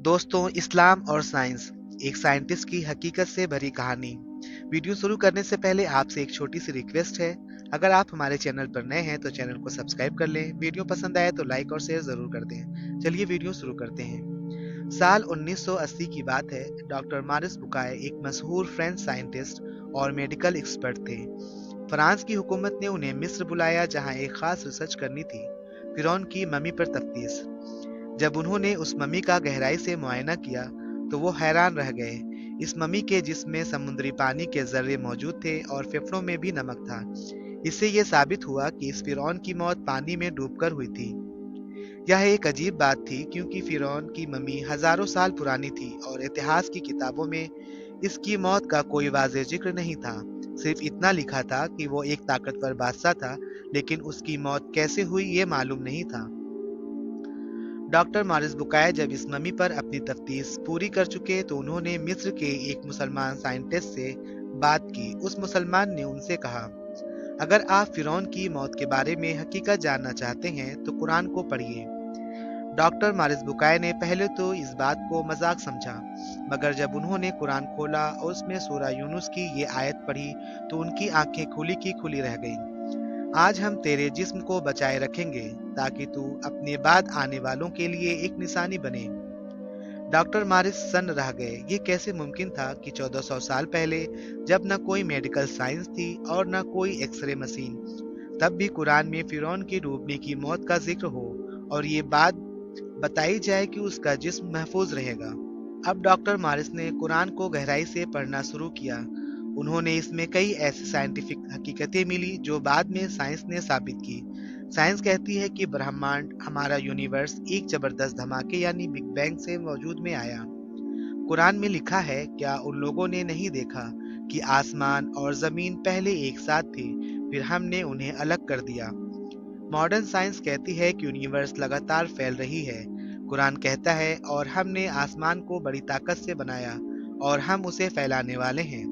दोस्तों, इस्लाम और साइंस, एक साइंटिस्ट की हकीकत से भरी कहानी। वीडियो शुरू करने से पहले आपसे एक छोटी सी रिक्वेस्ट है। अगर आप हमारे चैनल पर नए हैं तो चैनल को सब्सक्राइब कर लें। वीडियो पसंद आए तो लाइक और शेयर जरूर कर दें। चलिए वीडियो शुरू करते हैं। साल 1980 की बात है। डॉक्टर मारिस बुकाय एक मशहूर फ्रेंच साइंटिस्ट और मेडिकल एक्सपर्ट थे। फ्रांस की हुकूमत ने उन्हें मिस्र बुलाया, जहां एक खास रिसर्च करनी थी, फिरौन की मम्मी पर तफ्तीश। जब उन्होंने उस मम्मी का गहराई से मुआयना किया तो वो हैरान रह गए। इस मम्मी के जिस्म में समुद्री पानी के जर्रे मौजूद थे और फेफड़ों में भी नमक था। इससे ये साबित हुआ कि इस फिरौन की मौत पानी में डूबकर हुई थी। यह एक अजीब बात थी, क्योंकि फिरौन की मम्मी हजारों साल पुरानी थी और इतिहास की किताबों में इसकी मौत का कोई वाज़ेह जिक्र नहीं था। सिर्फ इतना लिखा था कि वो एक ताकतवर बादशाह था, लेकिन उसकी मौत कैसे हुई ये मालूम नहीं था। डॉक्टर मारिस बुकाय जब इस मम्मी पर अपनी तफ्तीश पूरी कर चुके तो उन्होंने मिस्र के एक मुसलमान साइंटिस्ट से बात की। उस मुसलमान ने उनसे कहा, अगर आप फिरौन की मौत के बारे में हकीकत जानना चाहते हैं तो कुरान को पढ़िए। डॉक्टर मारिस बुकाय ने पहले तो इस बात को मजाक समझा, मगर जब उन्होंने कुरान खोला और उसमें सूरा यूनुस की ये आयत पढ़ी तो उनकी आंखें खुली की खुली रह गईं। आज हम तेरे जिस्म को बचाए रखेंगे ताकि तू अपने बाद आने वालों के लिए एक निशानी बने। डॉक्टर मारिस सन्न रह गए। ये कैसे मुमकिन था कि 1400 साल पहले, जब न कोई मेडिकल साइंस थी और न कोई एक्सरे मशीन, तब भी कुरान में फिरौन की डूबने की मौत का जिक्र हो और ये बात बताई जाए कि उसका जिस्म महफूज रहेगा। अब डॉक्टर मारिस ने कुरान को गहराई से पढ़ना शुरू किया। उन्होंने इसमें कई ऐसी साइंटिफिक हकीकतें मिली जो बाद में साइंस ने साबित की। साइंस कहती है कि ब्रह्मांड, हमारा यूनिवर्स, एक जबरदस्त धमाके यानी बिग बैंग से वजूद में आया। कुरान में लिखा है, क्या उन लोगों ने नहीं देखा कि आसमान और जमीन पहले एक साथ थे, फिर हमने उन्हें अलग कर दिया। मॉडर्न साइंस कहती है कि यूनिवर्स लगातार फैल रही है। कुरान कहता है, और हमने आसमान को बड़ी ताकत से बनाया और हम उसे फैलाने वाले हैं।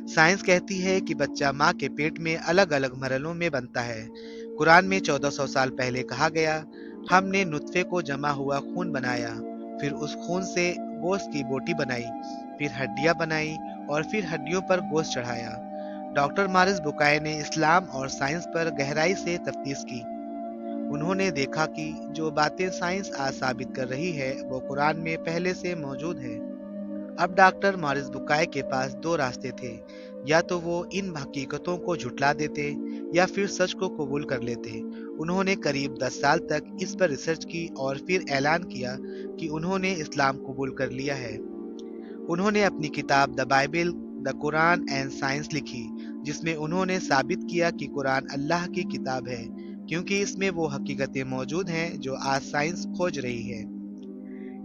साइंस कहती है कि बच्चा माँ के पेट में अलग अलग मरहलों में बनता है। कुरान में 1400 साल पहले कहा गया, हमने नुत्फे को जमा हुआ खून बनाया, फिर उस खून से गोश्त की बोटी बनाई, फिर हड्डियां बनाई और फिर हड्डियों पर गोश्त चढ़ाया। डॉक्टर मारिस बुकाय ने इस्लाम और साइंस पर गहराई से तफ्तीश की। उन्होंने देखा कि जो बातें साइंस आज साबित कर रही है वो कुरान में पहले से मौजूद है। अब डॉक्टर मॉरिस बुकाय के पास दो रास्ते थे। या तो वो इन हकीकतों को झुटला देते या फिर सच को कबूल कर लेते। उन्होंने करीब 10 साल तक इस पर रिसर्च की और फिर ऐलान किया कि उन्होंने इस्लाम कबूल कर लिया है। उन्होंने अपनी किताब the Bible, the Quran and science लिखी, जिसमें उन्होंने साबित किया कि कुरान अल्लाह की किताब है, क्योंकि इसमें वो हकीकतें मौजूद हैं जो आज साइंस खोज रही है।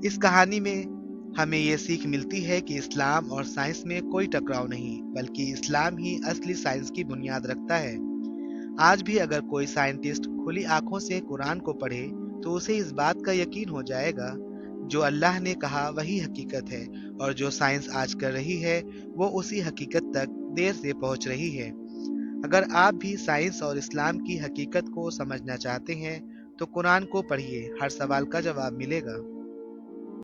इस कहानी में हमें ये सीख मिलती है कि इस्लाम और साइंस में कोई टकराव नहीं, बल्कि इस्लाम ही असली साइंस की बुनियाद रखता है। आज भी अगर कोई साइंटिस्ट खुली आंखों से कुरान को पढ़े तो उसे इस बात का यकीन हो जाएगा, जो अल्लाह ने कहा वही हकीकत है, और जो साइंस आज कर रही है वो उसी हकीकत तक देर से पहुंच रही है। अगर आप भी साइंस और इस्लाम की हकीकत को समझना चाहते हैं तो कुरान को पढ़िए, हर सवाल का जवाब मिलेगा।